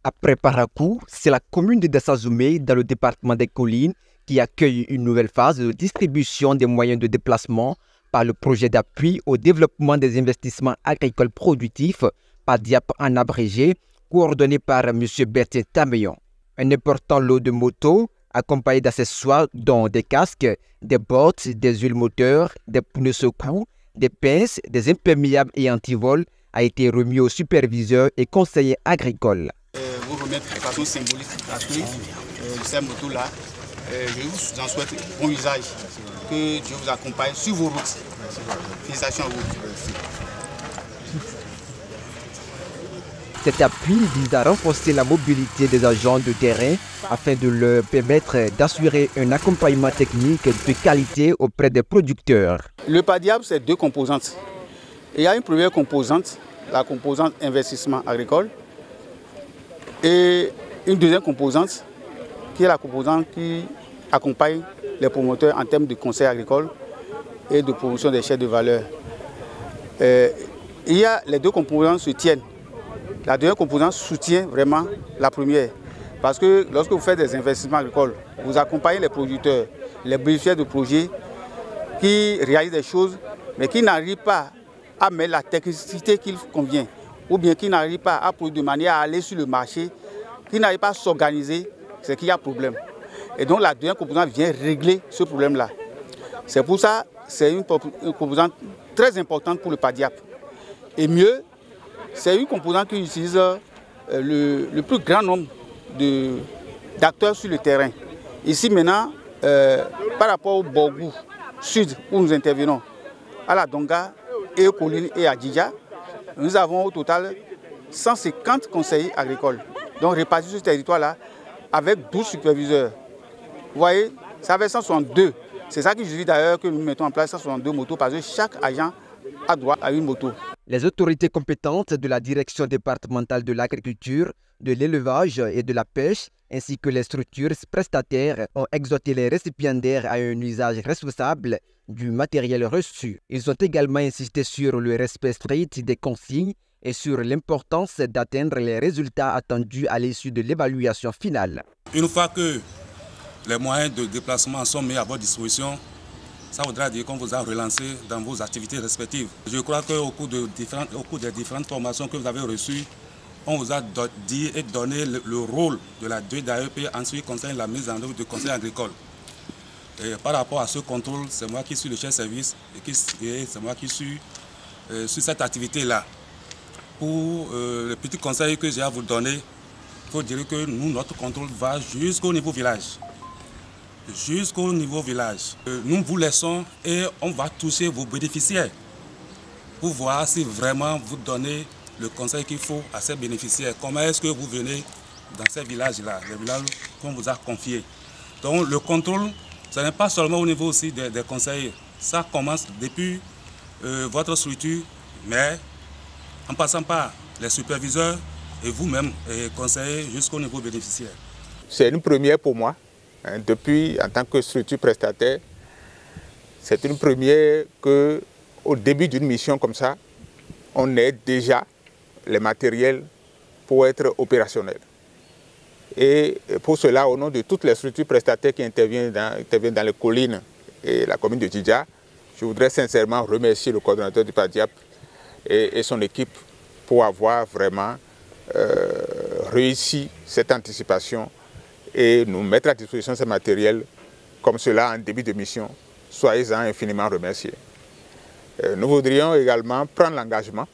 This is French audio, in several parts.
Après Parakou, c'est la commune de Dassazoumé, dans le département des Collines, qui accueille une nouvelle phase de distribution des moyens de déplacement par le projet d'appui au développement des investissements agricoles productifs, PADIAP en abrégé, coordonné par M. Berthier Tameyon. Un important lot de motos, accompagné d'accessoires dont des casques, des bottes, des huiles moteurs, des pneus secours, des pinces, des imperméables et antivol, a été remis aux superviseurs et conseillers agricoles. Vous remettre de façon symbolique parce que ces motos-là, je vous en souhaite bon usage, que Dieu vous accompagne sur vos routes. Félicitations à vous. Cet appui vise à renforcer la mobilité des agents de terrain afin de leur permettre d'assurer un accompagnement technique de qualité auprès des producteurs. Le PADIAP, c'est deux composantes. Il y a une première composante, la composante investissement agricole, et une deuxième composante, qui est la composante qui accompagne les promoteurs en termes de conseil agricole et de promotion des chaînes de valeur. Les deux composantes se tiennent. La deuxième composante soutient vraiment la première. Parce que lorsque vous faites des investissements agricoles, vous accompagnez les producteurs, les bénéficiaires de projets qui réalisent des choses, mais qui n'arrivent pas à mettre la technicité qu'il convient, ou bien qui n'arrivent pas à produire de manière à aller sur le marché, qui n'arrivent pas à s'organiser, c'est qu'il y a problème. Et donc la deuxième composante vient régler ce problème-là. C'est pour ça que c'est une composante très importante pour le PADIAP. Et mieux, c'est une composante qui utilise le plus grand nombre d'acteurs sur le terrain. Ici maintenant, par rapport au Borgou Sud où nous intervenons, à la Donga et aux Collines et à Djidja, nous avons au total 150 conseillers agricoles, donc répartis sur ce territoire-là avec 12 superviseurs. Vous voyez, ça fait 162. C'est ça qui justifie d'ailleurs que nous mettons en place 162 motos parce que chaque agent a droit à une moto. Les autorités compétentes de la direction départementale de l'agriculture, de l'élevage et de la pêche, ainsi que les structures prestataires, ont exhorté les récipiendaires à un usage responsable du matériel reçu. Ils ont également insisté sur le respect strict des consignes et sur l'importance d'atteindre les résultats attendus à l'issue de l'évaluation finale. Une fois que les moyens de déplacement sont mis à votre disposition, ça voudra dire qu'on vous a relancé dans vos activités respectives. Je crois qu'au cours des différentes formations que vous avez reçues, on vous a dit et donné le rôle de la DAEP en ce qui concerne la mise en œuvre du conseil agricole. Et par rapport à ce contrôle, c'est moi qui suis le chef de service et c'est moi qui suis sur cette activité-là. Pour le petit conseil que j'ai à vous donner, il faut dire que nous, notre contrôle va jusqu'au niveau village. Jusqu'au niveau village. Nous vous laissons et on va toucher vos bénéficiaires pour voir si vraiment vous donnez le conseil qu'il faut à ces bénéficiaires. Comment est-ce que vous venez dans ces villages-là, les villages qu'on vous a confiés. Donc le contrôle, ce n'est pas seulement au niveau aussi des conseillers. Ça commence depuis votre structure, mais en passant par les superviseurs et vous-même, conseillers, jusqu'au niveau bénéficiaire. C'est une première pour moi. Depuis, en tant que structure prestataire, c'est une première qu'au début d'une mission comme ça, on ait déjà les matériels pour être opérationnels. Et pour cela, au nom de toutes les structures prestataires qui interviennent dans les collines et la commune de Djidja, je voudrais sincèrement remercier le coordonnateur du PADIAP et son équipe pour avoir vraiment réussi cette anticipation et nous mettre à disposition ces matériels comme cela en début de mission. Soyez-en infiniment remerciés. Nous voudrions également prendre l'engagement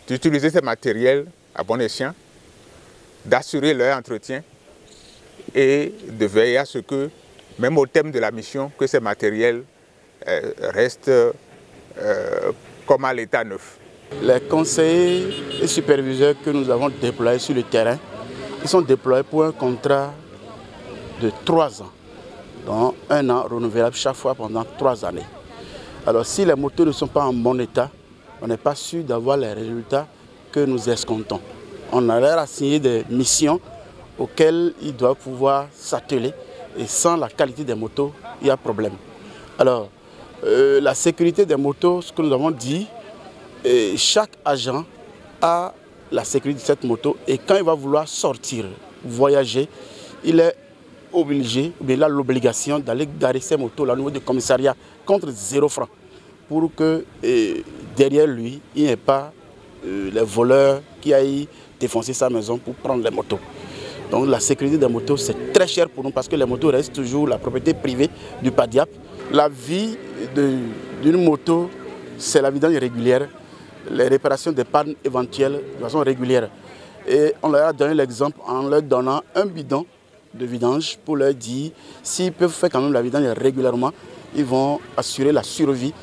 d'utiliser ces matériels à bon escient, d'assurer leur entretien et de veiller à ce que, même au terme de la mission, que ces matériels restent comme à l'état neuf. Les conseillers et superviseurs que nous avons déployés sur le terrain, ils sont déployés pour un contrat de 3 ans, donc 1 an renouvelable chaque fois pendant 3 années. Alors si les motos ne sont pas en bon état, on n'est pas sûr d'avoir les résultats que nous escomptons. On a leur assigné des missions auxquelles ils doivent pouvoir s'atteler et sans la qualité des motos, il y a problème. Alors, la sécurité des motos, ce que nous avons dit, chaque agent a la sécurité de cette moto et quand il va vouloir sortir, voyager, il est obligé, ou bien il a l'obligation d'aller garer ces motos-là au niveau du commissariat contre 0 francs pour que derrière lui, il n'y ait pas les voleurs qui aillent défoncer sa maison pour prendre les motos. Donc la sécurité des motos, c'est très cher pour nous parce que les motos restent toujours la propriété privée du PADIAP. La vie d'une moto, c'est la vidange régulière, les réparations des pannes éventuelles de façon régulière. Et on leur a donné l'exemple en leur donnant un bidon de vidange pour leur dire s'ils peuvent faire quand même la vidange régulièrement, ils vont assurer la survie,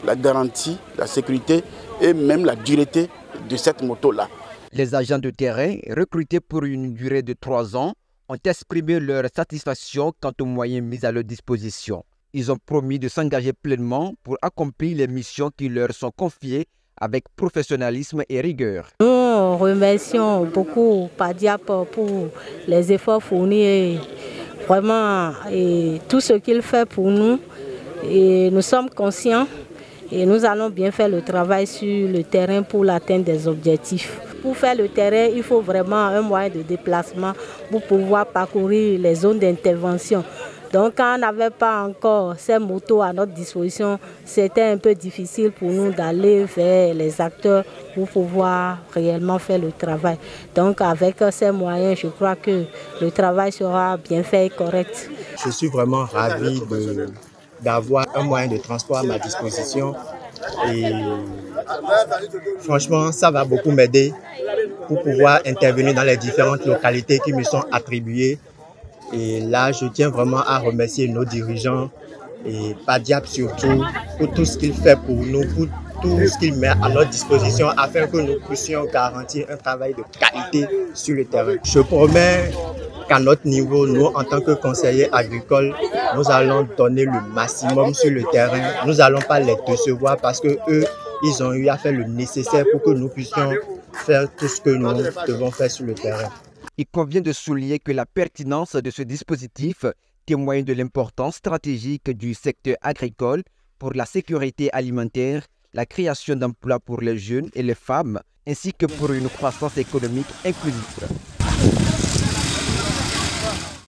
la garantie, la sécurité et même la dureté de cette moto-là. Les agents de terrain, recrutés pour une durée de 3 ans, ont exprimé leur satisfaction quant aux moyens mis à leur disposition. Ils ont promis de s'engager pleinement pour accomplir les missions qui leur sont confiées avec professionnalisme et rigueur. Nous remercions beaucoup PADIAP pour les efforts fournis et vraiment tout ce qu'il fait pour nous. Et nous sommes conscients et nous allons bien faire le travail sur le terrain pour l'atteinte des objectifs. Pour faire le terrain, il faut vraiment un moyen de déplacement pour pouvoir parcourir les zones d'intervention. Donc quand on n'avait pas encore ces motos à notre disposition, c'était un peu difficile pour nous d'aller vers les acteurs pour pouvoir réellement faire le travail. Donc avec ces moyens, je crois que le travail sera bien fait et correct. Je suis vraiment ravi d'avoir un moyen de transport à ma disposition et franchement, ça va beaucoup m'aider pour pouvoir intervenir dans les différentes localités qui me sont attribuées. Et là, je tiens vraiment à remercier nos dirigeants et PADIAP surtout pour tout ce qu'il fait pour nous, pour tout ce qu'il met à notre disposition afin que nous puissions garantir un travail de qualité sur le terrain. Je promets qu'à notre niveau, nous, en tant que conseillers agricoles, nous allons donner le maximum sur le terrain. Nous n'allons pas les décevoir parce qu'eux, ils ont eu à faire le nécessaire pour que nous puissions faire tout ce que nous devons faire sur le terrain. Il convient de souligner que la pertinence de ce dispositif témoigne de l'importance stratégique du secteur agricole pour la sécurité alimentaire, la création d'emplois pour les jeunes et les femmes, ainsi que pour une croissance économique inclusive.